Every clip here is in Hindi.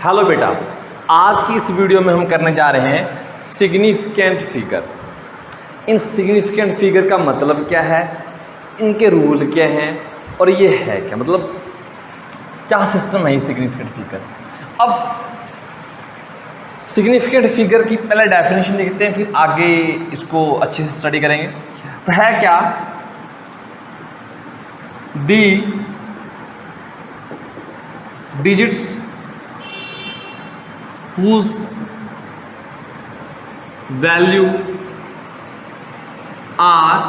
हेलो बेटा, आज की इस वीडियो में हम करने जा रहे हैं सिग्निफिकेंट फिगर। इन सिग्निफिकेंट फिगर का मतलब क्या है, इनके रूल क्या हैं और ये है क्या, मतलब क्या सिस्टम है ये सिग्निफिकेंट फिगर। अब सिग्निफिकेंट फिगर की पहले डेफिनेशन देखते हैं, फिर आगे इसको अच्छे से स्टडी करेंगे। तो है क्या, दी digits whose value are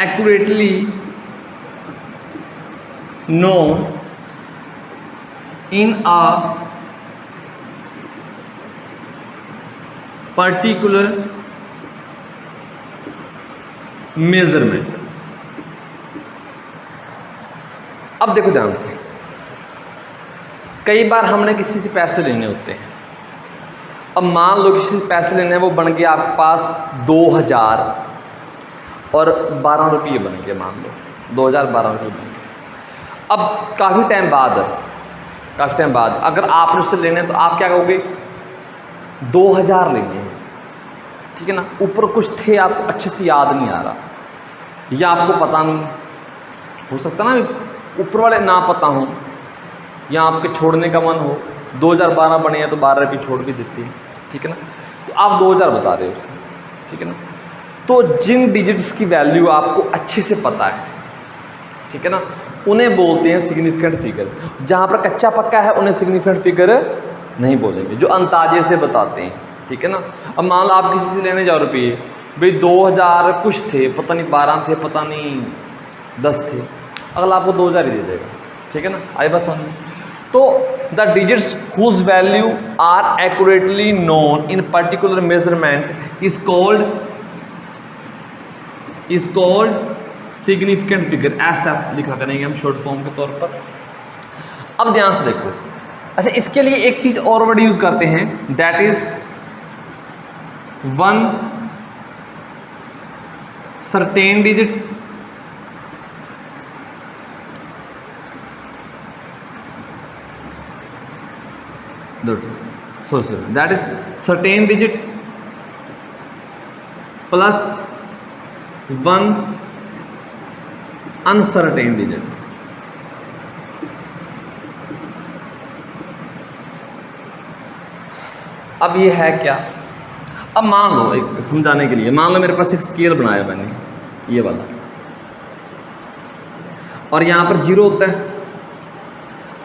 accurately known in a particular measurement। अब देखो ध्यान से, कई बार हमने किसी से पैसे लेने होते हैं। अब मान लो किसी से पैसे लेने हैं, वो बन गया आपके पास 2000 और 12 रुपये बन गए, मान लो 2012 रुपये बन गए। अब काफ़ी टाइम बाद अगर आपने उससे लेने हैं तो आप क्या कहोगे, 2000 लेंगे, ठीक है ना। ऊपर कुछ थे, आपको अच्छे से याद नहीं आ रहा या आपको पता नहीं, हो सकता ना ऊपर वाले ना पता हो या आपके छोड़ने का मन हो। 2012 बने हैं तो 12 रुपये छोड़ भी देती है, ठीक है ना। तो आप 2000 बता रहे हो उसे, ठीक है ना। तो जिन डिजिट्स की वैल्यू आपको अच्छे से पता है, ठीक है ना, उन्हें बोलते हैं सिग्निफिकेंट फिगर। जहाँ पर कच्चा पक्का है उन्हें सिग्निफिकेंट फिगर नहीं बोलेंगे, जो अंदाजे से बताते हैं, ठीक है ना। अब मान लो आप किसी से लेने जाओ रुपये, भाई 2000 कुछ थे, पता नहीं 12 थे, पता नहीं 10 थे, अगला आपको 2000 ही दे देगा, ठीक है ना। आई बात समझ। तो the digits whose value are accurately known in particular measurement is called significant figure. SF लिखा करेंगे हम शॉर्ट फॉर्म के तौर पर। अब ध्यान से देखो, अच्छा इसके लिए एक चीज और वर्ड यूज करते हैं, that is one certain digit that is certain digit plus one uncertain digit। अब ये है क्या, अब मान लो एक समझाने के लिए, मान लो मेरे पास एक स्केल बनाया मैंने, ये वाला, और यहाँ पर 0 होता है।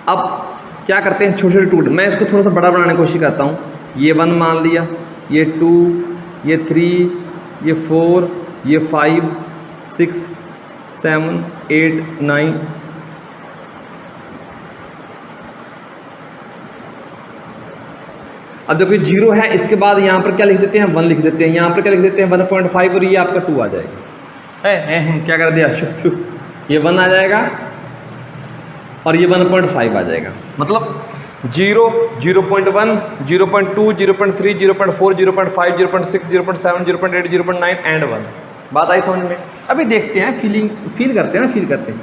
अब क्या करते हैं, छोटे छोटे टुकड़े, मैं इसको थोड़ा सा बड़ा बनाने की कोशिश करता हूँ। ये 1 मान लिया, ये 2, ये 3, ये 4, ये 5, 6, 7, 8, 9। अब देखो 0 है, इसके बाद यहाँ पर क्या लिख देते हैं, 1 लिख देते हैं, यहाँ पर क्या लिख देते हैं 1.5, और ये आपका 2 आ जाएगा। है क्या कर दिया, शुभ शुभ, ये 1 आ जाएगा और ये 1.5 आ जाएगा। मतलब 0, 0.1, 0.2, 0.3, 0.4, 0.5, 0.6, 0.7, 0.8, 0.9 एंड 1। बात आई समझ में। अभी देखते हैं, फील करते हैं।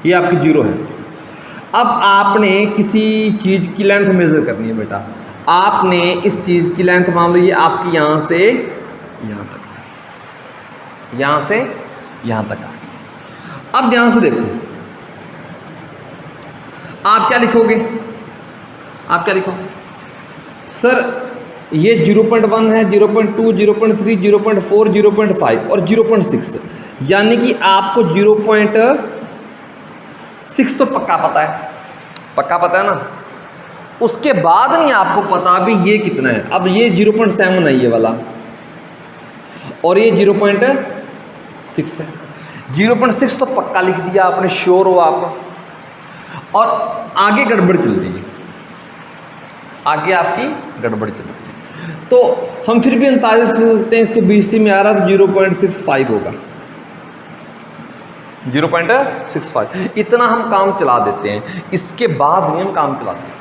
ये आपकी 0 है। अब आपने किसी चीज़ की लेंथ मेज़र करनी है बेटा। आपने इस चीज़ की लेंथ मान लो ये आपकी यहाँ से यहाँ तक, यहाँ से यहाँ तक आ गई। अब ध्यान से देखो, आप क्या लिखोगे, सर ये 0.1 है, 0.2, 0.3, 0.4, 0.5 और 0.6, यानी कि आपको 0.6 तो पक्का पता है ना। उसके बाद नहीं आपको पता भी ये कितना है। अब ये 0.7 है ये वाला, और ये 0.6 है। 0.6 तो पक्का लिख दिया आपने, श्योर हो आप। और आगे गड़बड़ चल रही है, आगे आपकी गड़बड़ चल रही है, तो हम फिर भी अंदाजे से चलते हैं, इसके BC में आ रहा तो 0.65 होगा, 0.65। इतना हम काम चला देते हैं, इसके बाद नहीं हम काम चलाते हैं।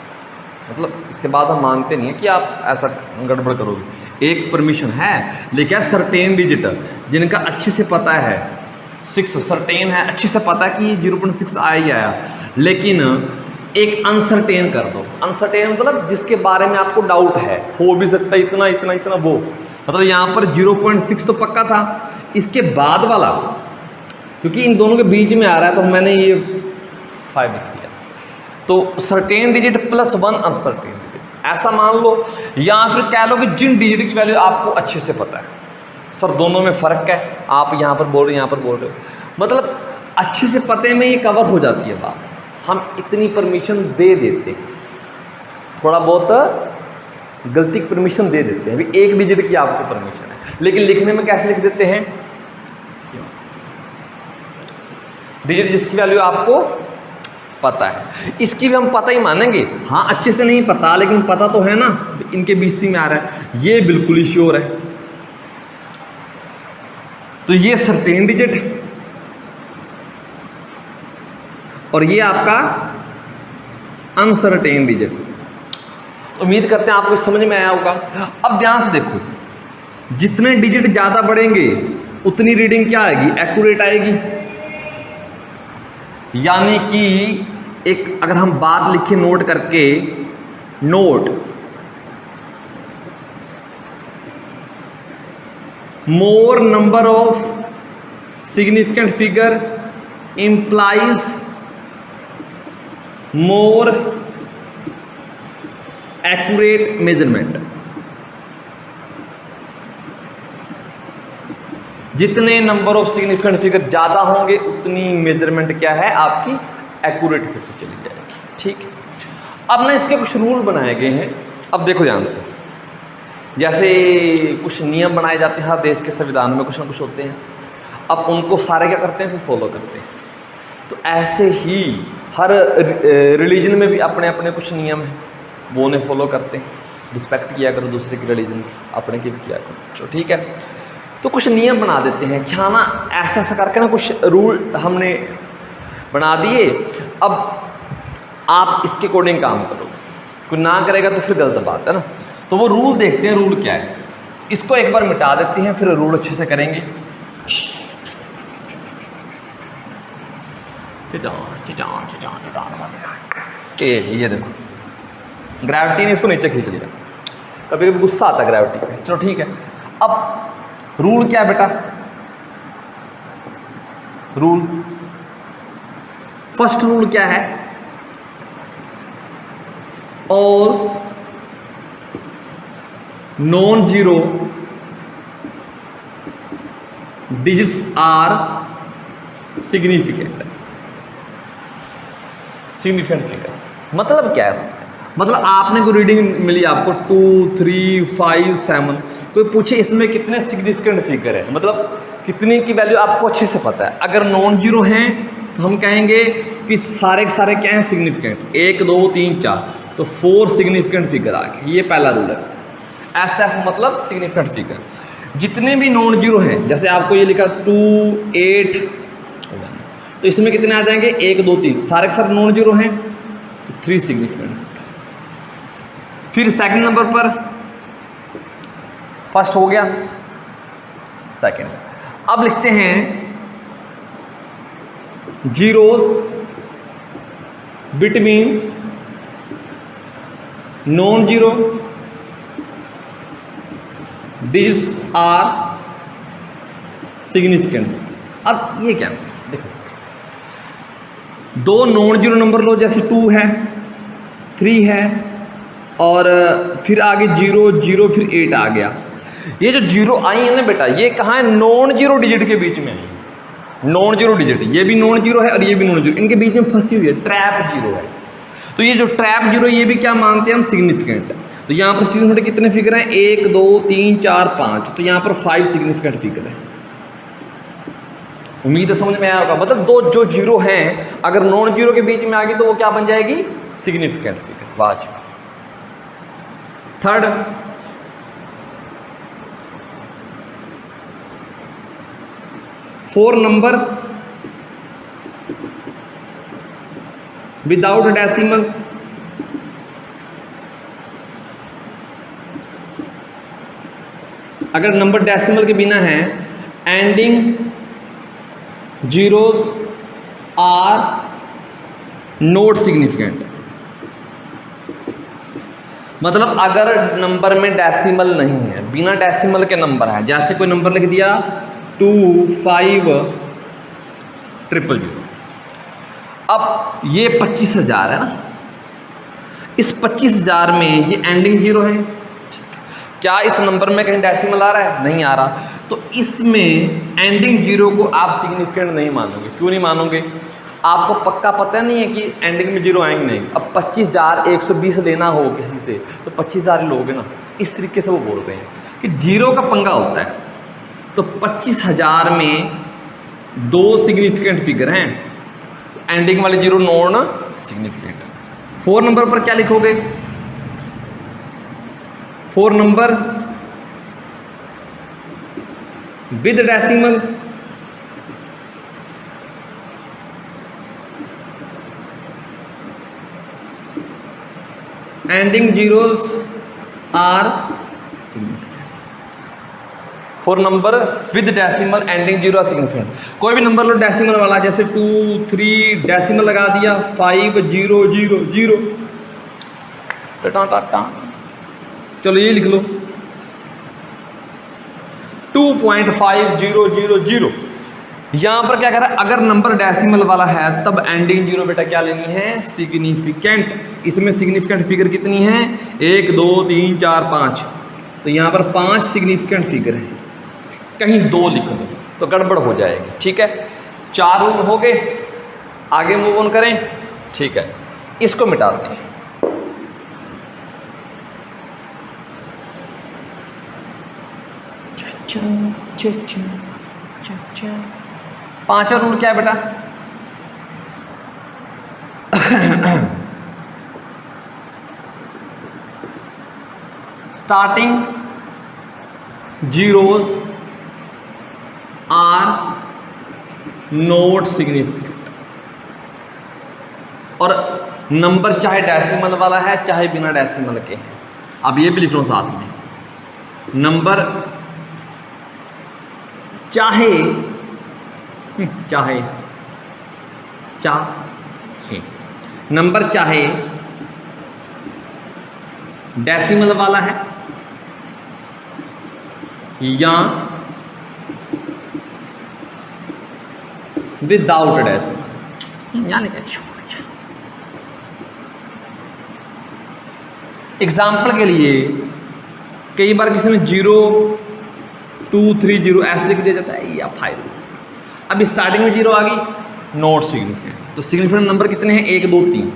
मतलब इसके बाद हम मानते नहीं है कि आप ऐसा गड़बड़ करोगे। एक परमिशन है, लेकिन सर्टेन डिजिट जिनका अच्छे से पता है, 6 सर्टेन है, अच्छे से पता है कि ये 0.6 आया ही आया, लेकिन एक अनसर्टेन कर दो। अनसर्टेन मतलब जिसके बारे में आपको डाउट है, हो भी सकता है इतना इतना इतना, वो मतलब यहाँ पर 0.6 तो पक्का था, इसके बाद वाला क्योंकि इन दोनों के बीच में आ रहा है तो मैंने ये 5 लिख दिया। तो certain digit plus 1 uncertain digit ऐसा मान लो, या फिर कह लो कि जिन डिजिट की वैल्यू आपको अच्छे से पता है, सर दोनों में फ़र्क है, आप यहाँ पर बोल रहे हो यहाँ पर बोल रहे हो, मतलब अच्छे से पते में ये कवर हो जाती है बात। हम इतनी परमिशन दे देते हैं, थोड़ा बहुत गलती की परमिशन दे देते हैं, अभी एक डिजिट की आपको परमिशन है, लेकिन लिखने में कैसे लिख देते हैं, डिजिट जिसकी वैल्यू आपको पता है, इसकी भी हम पता ही मानेंगे। हाँ अच्छे से नहीं पता, लेकिन पता तो है ना, इनके बीच में आ रहा है, ये बिल्कुल ही श्योर है। तो ये सर्टेन डिजिट और ये आपका अनसर्टेन डिजिट। उम्मीद करते हैं आपको समझ में आया होगा। अब ध्यान से देखो, जितने डिजिट ज़्यादा बढ़ेंगे उतनी रीडिंग क्या आएगी, एक्यूरेट आएगी। यानी कि एक अगर हम बात लिखें नोट करके, note more number of significant figure implies more accurate measurement। जितने नंबर ऑफ सिग्निफिकेंट फिगर ज़्यादा होंगे उतनी मेजरमेंट क्या है आपकी एक्यूरेट होती चली जाएगी। ठीक, अब ना इसके कुछ रूल बनाए गए हैं। अब देखो ध्यान से, जैसे कुछ नियम बनाए जाते हैं हर देश के संविधान में, कुछ ना कुछ होते हैं, अब उनको सारे क्या करते हैं फिर फॉलो करते हैं। तो ऐसे ही हर रिलीजन में भी अपने अपने कुछ नियम हैं, वो उन्हें फॉलो करते हैं। रिस्पेक्ट किया करो दूसरे की रिलीजन की, अपने की भी किया करो। ठीक है, तो कुछ नियम बना देते हैं, क्या ना ऐसा ऐसा करके ना कुछ रूल हमने बना दिए। अब आप इसके अकॉर्डिंग काम करो, कोई ना करेगा तो फिर गलत बात है ना। तो वो रूल देखते हैं, रूल क्या है, इसको एक बार मिटा देते हैं, फिर रूल अच्छे से करेंगे। ये देखो, ग्रेविटी ने इसको नीचे खींच लिया, कभी कभी गुस्सा आता है ग्रेविटी पे। चलो ठीक है, अब रूल क्या है बेटा, रूल फर्स्ट रूल क्या है, और non zero digits are significant. Significant figure मतलब क्या है, मतलब आपने कोई रीडिंग मिली आपको 2, 3, 5, 7, कोई पूछे इसमें कितने सिग्निफिकेंट फिगर है, मतलब कितनी की वैल्यू आपको अच्छे से पता है। अगर नॉन जीरो हैं तो हम कहेंगे कि सारे के सारे क्या हैं सिग्निफिकेंट, 1, 2, 3, 4, तो 4 सिग्निफिकेंट फिगर आ गए। ये पहला रूल है। SF मतलब सिग्निफिकेंट फिगर। जितने भी नॉन जीरो हैं, जैसे आपको ये लिखा 2, 8, तो इसमें कितने आ जाएंगे, 1, 2, 3, सारे के सारे नॉन जीरो हैं, तो 3 सिग्निफिकेंट। फिर सेकंड नंबर पर, फर्स्ट हो गया, सेकंड, अब लिखते हैं zeros between non zero digits are significant. अब ये क्या, देखो दो नॉन जीरो नंबर लो, जैसे 2 है, 3 है, और फिर आगे 0, 0, फिर 8 आ गया। ये जो जीरो आई है ना बेटा, ये कहाँ है, नॉन जीरो डिजिट के बीच में आई। नॉन जीरो डिजिट, ये भी नॉन जीरो है और ये भी नॉन जीरो, इनके बीच में फंसी हुई है, ट्रैप जीरो है। तो ये जो ट्रैप जीरो, ये भी क्या मानते हैं हम, सिग्निफिकेंट। तो यहाँ पर सिग्निफिकेंट कितने फिगर हैं, 1, 2, 3, 4, 5, तो यहाँ पर 5 सिग्निफिकेंट फिगर है। उम्मीद है समझ में आया होगा। मतलब दो जो जीरो हैं अगर नॉन जीरो के बीच में आ गई तो वो क्या बन जाएगी, सिग्निफिकेंट फिगर। वाजिब। Third, four number without decimal, अगर नंबर डेसिमल के बिना है, ending zeros are not significant, मतलब अगर नंबर में डेसिमल नहीं है, बिना डेसिमल के नंबर है, जैसे कोई नंबर लिख दिया 250000, अब ये 25,000 है ना, इस 25,000 में ये एंडिंग जीरो है, क्या इस नंबर में कहीं डेसिमल आ रहा है? नहीं आ रहा, तो इसमें एंडिंग जीरो को आप सिग्निफिकेंट नहीं मानोगे। क्यों नहीं मानोगे? आपको पक्का पता नहीं है कि एंडिंग में जीरो आएंगे नहीं। अब 25,120 लेना हो किसी से तो 25,000 ही लोगे ना, इस तरीके से वो बोल रहे हैं कि जीरो का पंगा होता है। तो 25,000 में 2 सिग्निफिकेंट फिगर हैं, तो एंडिंग वाले जीरो नॉन सिग्निफिकेंट। 4 नंबर पर क्या लिखोगे? 4 number with decimal, ending zeros are significant. 4 number with decimal, ending zero are significant. कोई भी नंबर लो डेसिमल वाला, जैसे 2, 3 डेसिमल लगा दिया, 5 0 0 0, टा चलो ये लिख लो 2.5000। यहां पर क्या कह रहा है? अगर नंबर डेसिमल वाला है तब एंडिंग जीरो बेटा क्या लेनी है? सिग्निफिकेंट। इसमें सिग्निफिकेंट फिगर कितनी है? 1 2 3 4 5, तो यहां पर 5 सिग्निफिकेंट फिगर है, कहीं 2 लिख दो तो गड़बड़ हो जाएगी। ठीक है, 4 रूल हो गए, आगे मूव ऑन करें। ठीक है, इसको मिटाते हैं। पांचवा रूल क्या है बेटा? Starting zeros are not significant, और नंबर चाहे डेसिमल वाला है चाहे बिना डेसिमल के है। अब ये भी लिख लो साथ में, नंबर चाहे नंबर चाहे डेसिमल वाला है या विदाउट डेसिमल, यानी एग्जाम्पल के लिए कई बार किसी में 0 2 3 0 ऐसे लिख दिया जाता है या 5। अब स्टार्टिंग में 0 आ गई, नॉट सिग्निफिकेंट। तो सिग्निफिकेंट नंबर कितने हैं? 1 2 3।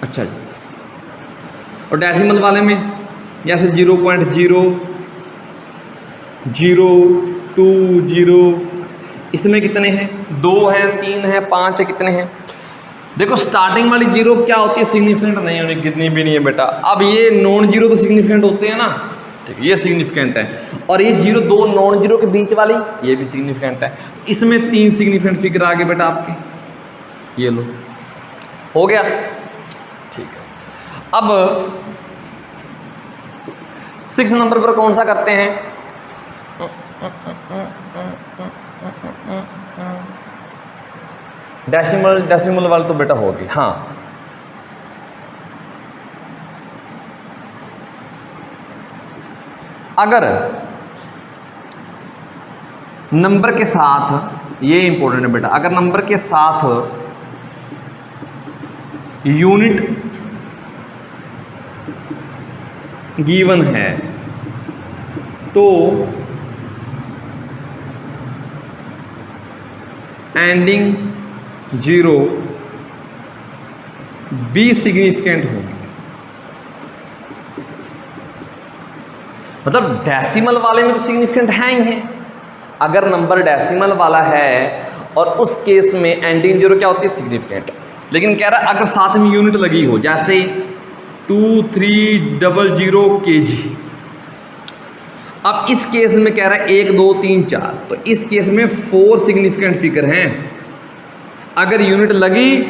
अच्छा जी, और डेसिमल वाले में जैसे 0.0 0 2 0, इसमें कितने हैं? 2 है, 3 है, 5 है, कितने हैं? देखो स्टार्टिंग वाली जीरो क्या होती है? सिग्निफिकेंट नहीं होनी, कितनी भी नहीं है बेटा। अब ये नॉन जीरो तो सिग्निफिकेंट होते हैं ना, ठीक है, ये सिग्निफिकेंट है। और ये 0 2 नॉन जीरो के बीच वाली ये भी सिग्निफिकेंट है। इसमें 3 सिग्निफिकेंट फिगर आ गए बेटा आपके, ये लो, हो गया। ठीक है, अब 6 नंबर पर कौन सा करते हैं? डेसिमल वाला तो बेटा होगी। हाँ, अगर नंबर के साथ, ये इंपॉर्टेंट है बेटा, अगर नंबर के साथ यूनिट गिवन है तो एंडिंग जीरो भी सिग्निफिकेंट होगी। मतलब डेसिमल वाले में तो सिग्निफिकेंट है ही है। अगर नंबर डेसिमल वाला है और उस केस में एंडिंग जीरो क्या होती है? सिग्निफिकेंट। लेकिन कह रहा है अगर साथ में यूनिट लगी हो, जैसे 2300 kg। अब इस केस में कह रहा है 1 2 3 4, तो इस केस में 4 सिग्निफिकेंट फिगर हैं। अगर यूनिट लगी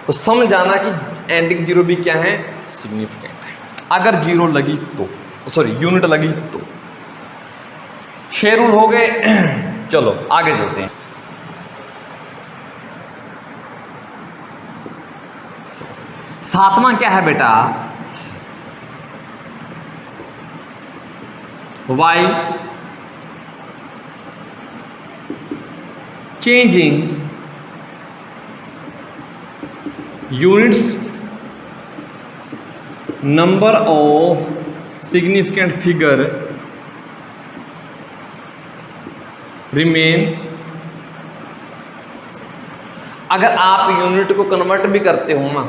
तो समझ जाना कि एंडिंग जीरो भी क्या है? सिग्निफिकेंट है। अगर जीरो लगी तो, सॉरी यूनिट लगी तो। 6 रूल हो गए। चलो आगे चलते हैं। सातवां क्या है बेटा, why changing units number of significant figure remain. अगर आप यूनिट को कन्वर्ट भी करते हो ना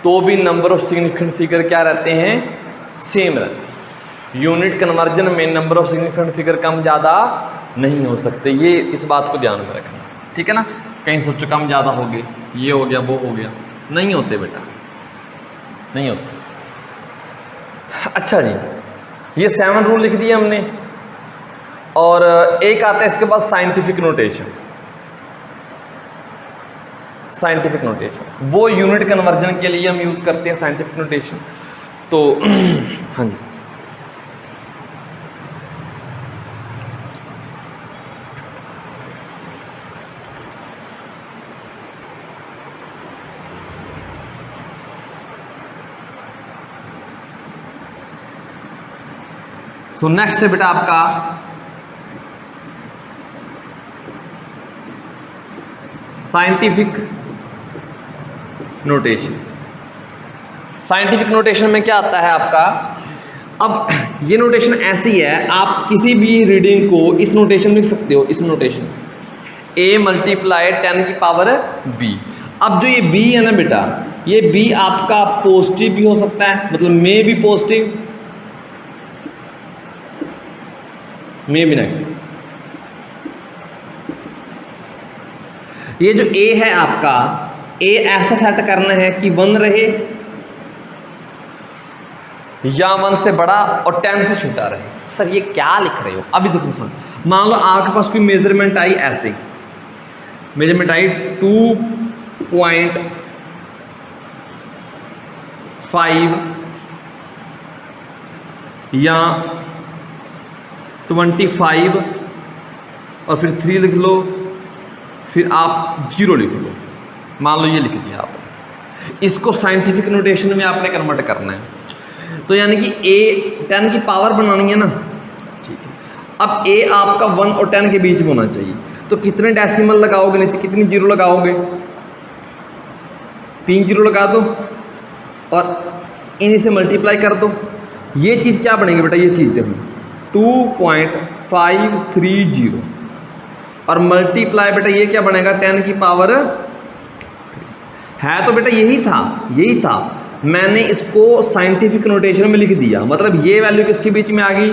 तो भी नंबर ऑफ सिग्निफिकेंट फिगर क्या रहते हैं, सेम रहते हैं। यूनिट कन्वर्जन में नंबर ऑफ सिग्निफिकेंट फिगर कम ज़्यादा नहीं हो सकते, ये इस बात को ध्यान में रखना, ठीक है ना। कहीं सोचो कम ज़्यादा हो गए, ये हो गया वो हो गया, नहीं होते बेटा, नहीं होते। अच्छा जी, ये 7 रूल लिख दिए हमने, और एक आता है इसके बाद साइंटिफिक नोटेशन। साइंटिफिक नोटेशन वो यूनिट कन्वर्जन के लिए हम यूज़ करते हैं साइंटिफिक नोटेशन। तो हाँ जी, सो नेक्स्ट है बेटा आपका साइंटिफिक नोटेशन। साइंटिफिक नोटेशन में क्या आता है आपका, अब ये नोटेशन ऐसी है, आप किसी भी रीडिंग को इस नोटेशन में लिख सकते हो, इस नोटेशन a मल्टीप्लाई 10 की पावर b। अब जो ये b है ना बेटा, ये b आपका पॉजिटिव भी हो सकता है, मतलब मे भी पॉजिटिव, मे भी नेगेटिव। ये जो a है आपका, a ऐसा सेट करना है कि 1 रहे या 1 से बड़ा और 10 से छोटा रहे। सर ये क्या लिख रहे हो, अभी देखो सर, मान लो आपके पास कोई मेजरमेंट आई, ऐसे मेजरमेंट आई 2.5 या 25 और फिर 3 लिख लो, फिर आप 0 लिख लो, मान लो ये लिख दिया आपने। इसको साइंटिफिक नोटेशन में आपने कन्वर्ट करना है, तो यानी कि a 10 की पावर बनानी है ना, ठीक है। अब a आपका 1 और 10 के बीच में होना चाहिए, तो कितने डेसिमल लगाओगे नीचे, कितनी जीरो लगाओगे, 3 जीरो लगा दो और इन्हीं से मल्टीप्लाई कर दो। ये चीज़ क्या बनेगी बेटा, ये चीज़ देखो 2.530 और मल्टीप्लाई बेटा ये क्या बनेगा, 10 की पावर है। तो बेटा यही था, मैंने इसको साइंटिफिक नोटेशन में लिख दिया, मतलब ये वैल्यू किसके बीच में आ गई,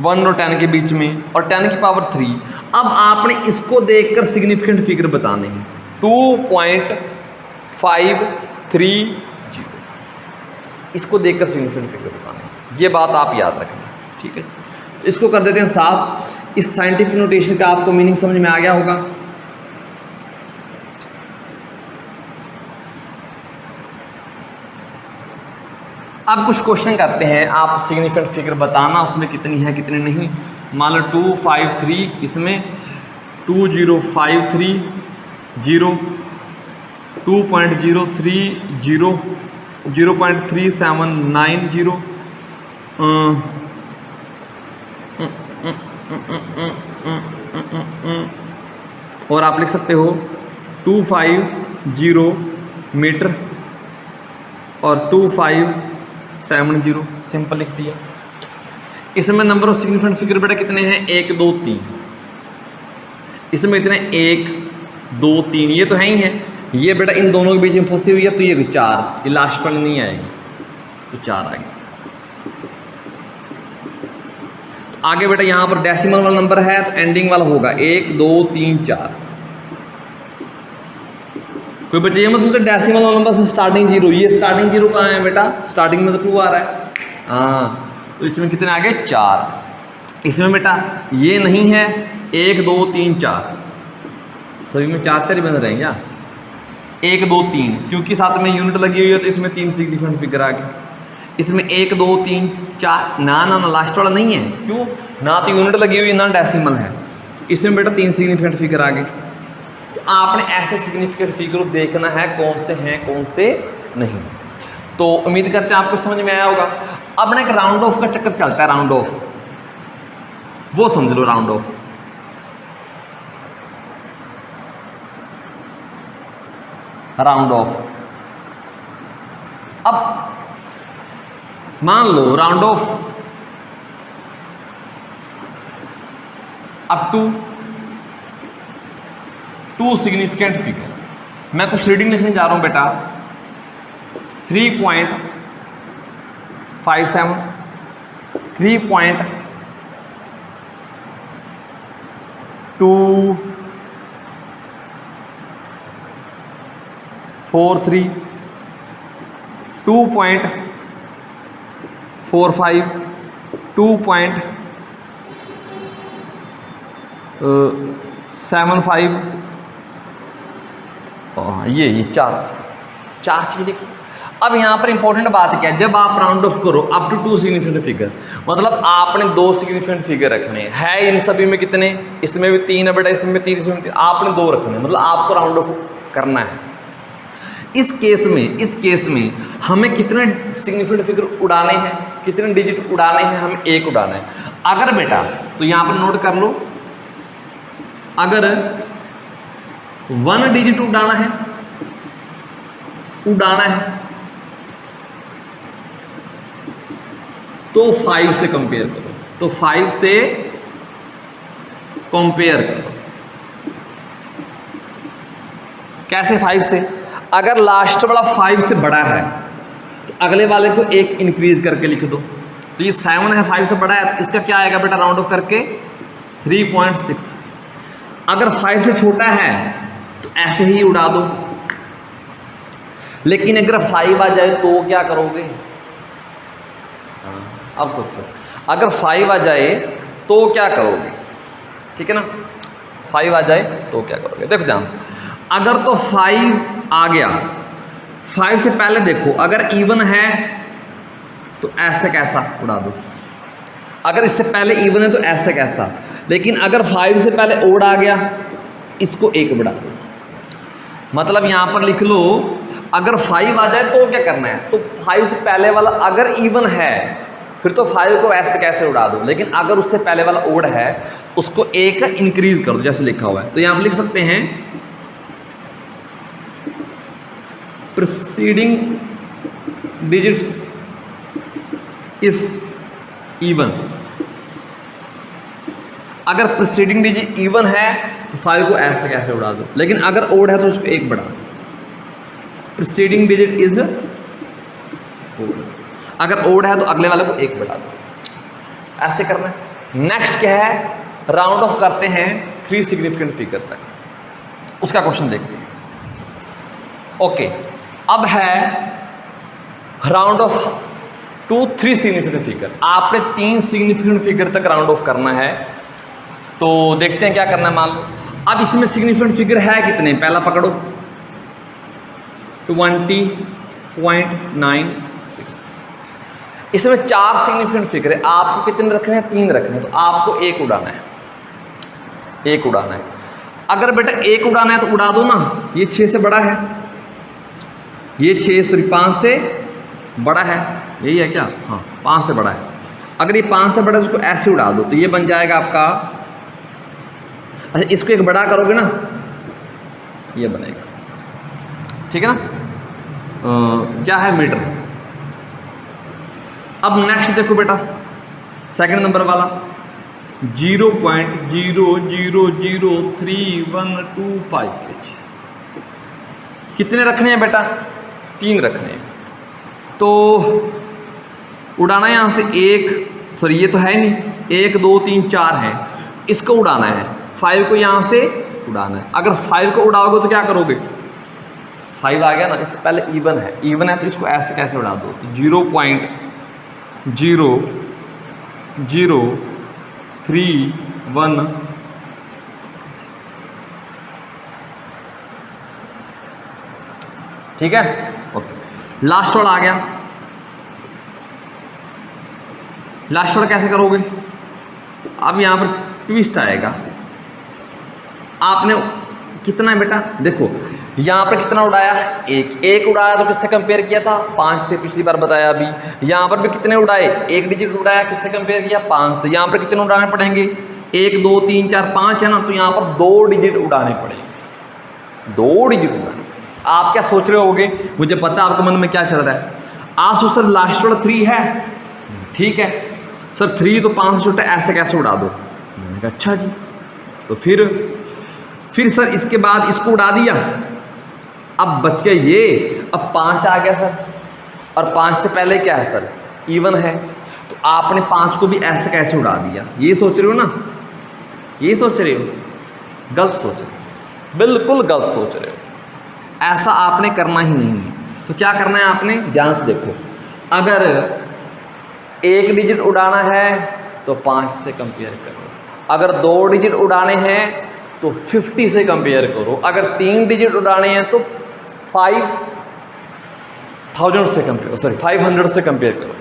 1 और 10 के बीच में, और 10 की पावर 3। अब आपने इसको देखकर सिग्निफिकेंट फिगर बताने हैं, 2.530, इसको देखकर सिग्निफिकेंट फिगर बताने हैं। ये बात आप याद रखना, ठीक है। इसको कर देते हैं साफ। इस साइंटिफिक नोटेशन का आपको मीनिंग समझ में आ गया होगा। अब कुछ क्वेश्चन करते हैं, आप सिग्निफिकेंट फिगर बताना उसमें कितनी है कितनी नहीं। मान लो 253, इसमें 2053 0 2.030 0.3790 और आप लिख सकते हो 250 मीटर और 2570, सिंपल लिख दिया। इसमें नंबर ऑफ सिग्निफिकेंट फिगर बेटा कितने हैं, 1 2 3। इसमें इतने 1 2 3, ये तो है ही है। ये बेटा इन दोनों के बीच में फंसी हुई है, तो ये 4, ये लास्ट पर नहीं आएगी, तो 4 आ गई। आगे बेटा यहाँ पर डेसिमल वाला नंबर है, तो एंडिंग वाला होगा 1 2 3 4। कोई बच्चे ये मत सोचो डेसिमल वाला नंबर से स्टार्टिंग 0, ये स्टार्टिंग 0 कहाँ है बेटा, स्टार्टिंग में तो 2 आ रहा है। हाँ, तो इसमें कितने आ गए, 4। इसमें बेटा ये नहीं है 1 2 3 4, सभी में 4 ही बन रहे हैं क्या, 1 2 3, क्योंकि साथ में यूनिट लगी हुई है तो इसमें 3 सिग्निफिकेंट फिगर आ गए। इसमें 1 2 3 4 ना लास्ट वाला नहीं है, क्यों, ना तो यूनिट लगी हुई है ना डेसिमल है, इसमें बेटा 3 सिग्निफिकेंट फिगर आ गए। तो आपने ऐसे सिग्निफिकेंट फिगर को देखना है कौन से हैं कौन से नहीं। तो उम्मीद करते हैं आपको समझ में आया होगा। अब ना एक राउंड ऑफ का चक्कर चलता है, राउंड ऑफ, वो समझ लो राउंड ऑफ। राउंड ऑफ, अब मान लो round off up to 2 significant figure. मैं कुछ रीडिंग लिखने जा रहा हूं बेटा, 3.57, 3.243, 2.45, 2.75, ये चार चीज़ें लिखो। अब यहाँ पर इंपॉर्टेंट बात क्या है, जब आप राउंड ऑफ करो अप टू 2 सिग्निफिकेंट फिगर, मतलब आपने 2 सिग्निफिकेंट फिगर रखने हैं। इन सभी में कितने, इसमें भी 3 है बेटा, इसमें 3, इसमें 3, आपने 2 रखने हैं, मतलब आपको राउंड ऑफ करना है। इस केस में हमें कितने सिग्निफिकेंट फिगर उड़ाने हैं, कितने डिजिट उड़ाने हैं, हमें 1 उड़ाना है। अगर बेटा, तो यहाँ पर नोट कर लो, अगर 1 डिजिट उड़ाना है तो 5 से कंपेयर करो, तो 5 से कंपेयर करो। कैसे 5 से, अगर लास्ट वाला 5 से बड़ा है तो अगले वाले को 1 इंक्रीज करके लिख दो। तो ये 7 है, 5 से बड़ा है, तो इसका क्या आएगा बेटा राउंड ऑफ करके 3.6। अगर 5 से छोटा है तो ऐसे ही उड़ा दो, लेकिन अगर 5 आ जाए तो क्या करोगे? अब सोचो, अगर 5 आ जाए तो क्या करोगे? ठीक है ना, 5 आ जाए तो क्या करोगे? देखो ध्यान से, अगर तो 5 आ गया, 5 से पहले देखो, अगर इवन है तो ऐसे कैसा उड़ा दो, अगर इससे पहले इवन है तो ऐसे कैसा, लेकिन अगर 5 से पहले ओड आ गया, इसको 1 बढ़ा दो। मतलब यहां पर लिख लो, अगर 5 आ जाए तो क्या करना है, तो 5 से पहले वाला अगर इवन है फिर तो 5 को ऐसे कैसे उड़ा दो, लेकिन अगर उससे पहले वाला ओड है उसको 1 इंक्रीज कर दो, जैसे लिखा हुआ है। तो यहां पर लिख सकते हैं प्रीसीडिंग डिजिट इज इवन। अगर प्रीसीडिंग डिजिट इवन है तो 5 को ऐसे कैसे उड़ा दो, लेकिन अगर ओड है तो उसको 1 बढ़ा दो। प्रीसीडिंग डिजिट इज ओड, अगर ओड है तो अगले वाले को 1 बढ़ा दो, ऐसे करना है। नेक्स्ट क्या है, राउंड ऑफ करते हैं 3 सिग्निफिकेंट फिगर तक, उसका क्वेश्चन देखते हैं। ओके, अब है round off to 3 significant figure. आपने 3 सिग्निफिकेंट फिगर तक राउंड ऑफ करना है। तो देखते हैं क्या करना है। मान लो अब इसमें सिग्निफिकेंट फिगर है कितने, पहला पकड़ो 20.96। इसमें 4 सिग्निफिकेंट फिगर है, आपको कितने रखने हैं, 3 रखने हैं, तो आपको 1 उड़ाना है, 1 उड़ाना है। अगर बेटा 1 उड़ाना है तो उड़ा दो ना, ये 6 से बड़ा है, ये 5 से बड़ा है, यही है क्या, हाँ 5 से बड़ा है। अगर ये 5 से बड़ा है उसको ऐसे उड़ा दो, तो ये बन जाएगा आपका, अच्छा इसको 1 बड़ा करोगे ना, ये बनेगा, ठीक है ना, क्या है मीटर। अब नेक्स्ट देखो बेटा, सेकंड नंबर वाला 0.00032125 kg। कितने रखने हैं बेटा, 3 रखने हैं। तो उड़ाना है यहाँ से 1, सॉरी ये तो है नहीं, 1 2 3 4 है, इसको उड़ाना है, 5 को यहाँ से उड़ाना है। अगर 5 को उड़ाओगे तो क्या करोगे, 5 आ गया ना, इससे पहले इवन है तो इसको ऐसे कैसे उड़ा दो, तो 0.0031, ठीक है। ओके, लास्ट वाला आ गया। लास्ट वाला कैसे करोगे, अब यहाँ पर ट्विस्ट आएगा, आपने कितना है बेटा, देखो यहाँ पर कितना उड़ाया, एक उड़ाया तो किससे कंपेयर किया था, 5 से, पिछली बार बताया अभी। यहाँ पर भी कितने उड़ाए, एक डिजिट उड़ाया, किससे कंपेयर किया, 5 से। यहाँ पर कितने उड़ाने पड़ेंगे, 1 2 3 4 5 है ना, तो यहाँ पर 2 डिजिट उड़ाने पड़ेंगे, 2 डिजिट उड़ाने। आप क्या सोच रहे होगे, मुझे पता आपके मन में क्या चल रहा है, आप सोच सर लास्ट वाला 3 है, ठीक है सर 3 तो 5 से छोटा, ऐसे कैसे उड़ा दो। मैंने कहा अच्छा जी, तो फिर सर इसके बाद इसको उड़ा दिया, अब बच गया ये, अब 5 आ गया सर, और 5 से पहले क्या है सर, इवन है, तो आपने 5 को भी ऐसे कैसे उड़ा दिया, ये सोच रहे हो ना, ये सोच रहे हो, गलत सोच रहे हो, बिल्कुल गलत सोच रहे हो, ऐसा आपने करना ही नहीं है। तो क्या करना है आपने, ध्यान से देखो, अगर 1 डिजिट उड़ाना है तो 5 से कंपेयर करो, अगर 2 डिजिट उड़ाने हैं तो 50 से कंपेयर करो, अगर 3 डिजिट उड़ाने हैं तो 500 से कंपेयर करो।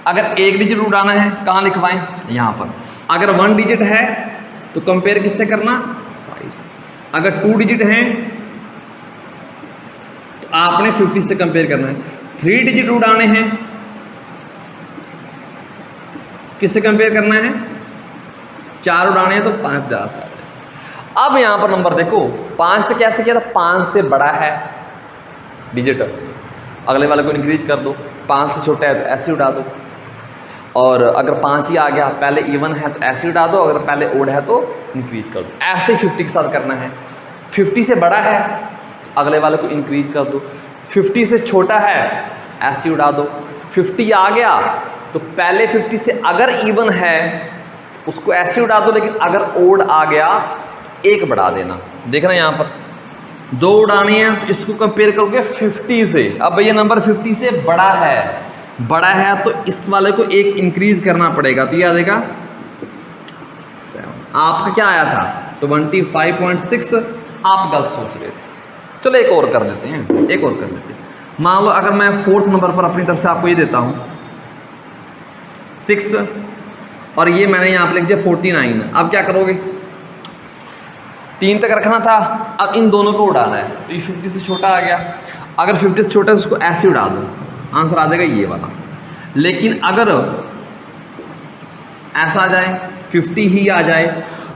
अगर 1 डिजिट उड़ाना है, कहाँ लिखवाएं, यहाँ पर। अगर 1 डिजिट है तो कंपेयर किससे करना, 5 से। अगर 2 डिजिट हैं तो आपने 50 से कंपेयर करना है। 3 डिजिट उड़ाने हैं, किससे कंपेयर करना है, 4 उड़ाने हैं तो 5 10 आ जाए। अब यहाँ पर नंबर देखो, 5 से कैसे किया था, 5 से बड़ा है डिजिट, अगले वाले को इंक्रीज कर दो, 5 से छोटा है तो ऐसे उड़ा दो, और अगर 5 ही आ गया, पहले इवन है तो ऐसे उड़ा दो, अगर पहले ओड है तो इंक्रीज कर दो। ऐसे 50 के साथ करना है। 50 से बड़ा है तो अगले वाले को इंक्रीज कर दो, 50 से छोटा है ऐसे उड़ा दो। 50 आ गया तो पहले 50 से अगर इवन है तो उसको ऐसे उड़ा दो, लेकिन अगर ओड आ गया 1 बढ़ा देना। देखना यहाँ पर 2 उड़ाने हैं तो इसको कंपेयर करोगे 50 से। अब भैया नंबर 50 से बड़ा है तो इस वाले को 1 इंक्रीज करना पड़ेगा, तो ये आ जाएगा 7। आपका क्या आया था 25.6, आप गलत सोच रहे थे। चलो एक और कर देते हैं, मान लो अगर मैं 4th नंबर पर अपनी तरफ से आपको ये देता हूँ 6, और ये मैंने यहाँ पर लिख दिया 49। अब क्या करोगे, 3 तक रखना था, अब इन दोनों को उड़ाना है, तो ये 50 से छोटा आ गया। अगर 50 से छोटा है तो उसको ऐसे उड़ा दो, आंसर आ जाएगा ये वाला। लेकिन अगर ऐसा आ जाए 50 ही आ जाए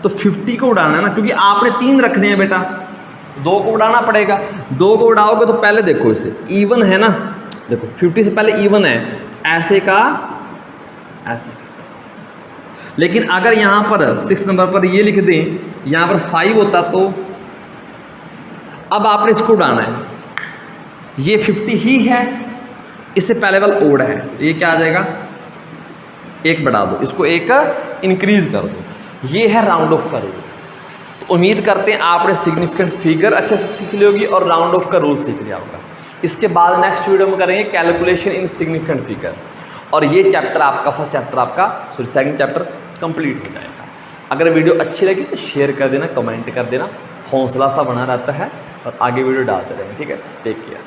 तो 50 को उड़ाना है ना, क्योंकि आपने 3 रखने हैं बेटा, 2 को उड़ाना पड़ेगा। 2 को उड़ाओगे तो पहले देखो इसे इवन है ना, देखो 50 से पहले इवन है, ऐसे का ऐसे। लेकिन अगर यहाँ पर 6 नंबर पर ये लिख दें, यहाँ पर 5 होता तो अब आपने इसको उड़ाना है, ये 50 ही है, इससे पहले वाला ओड है, ये क्या आ जाएगा 1 बढ़ा दो, इसको 1 इंक्रीज कर दो, ये है राउंड ऑफ का रूल। तो उम्मीद करते हैं आपने सिग्निफिकेंट फिगर अच्छे से सीख ली होगी और राउंड ऑफ का रूल सीख लिया होगा। इसके बाद नेक्स्ट वीडियो में करेंगे कैलकुलेशन इन सिग्निफिकेंट फिगर, और ये चैप्टर आपका सेकंड चैप्टर कंप्लीट हो जाएगा। अगर वीडियो अच्छी लगी तो शेयर कर देना, कमेंट कर देना, हौसला सा बना रहता है और आगे वीडियो डालते रहेंगे। ठीक है, टेक केयर।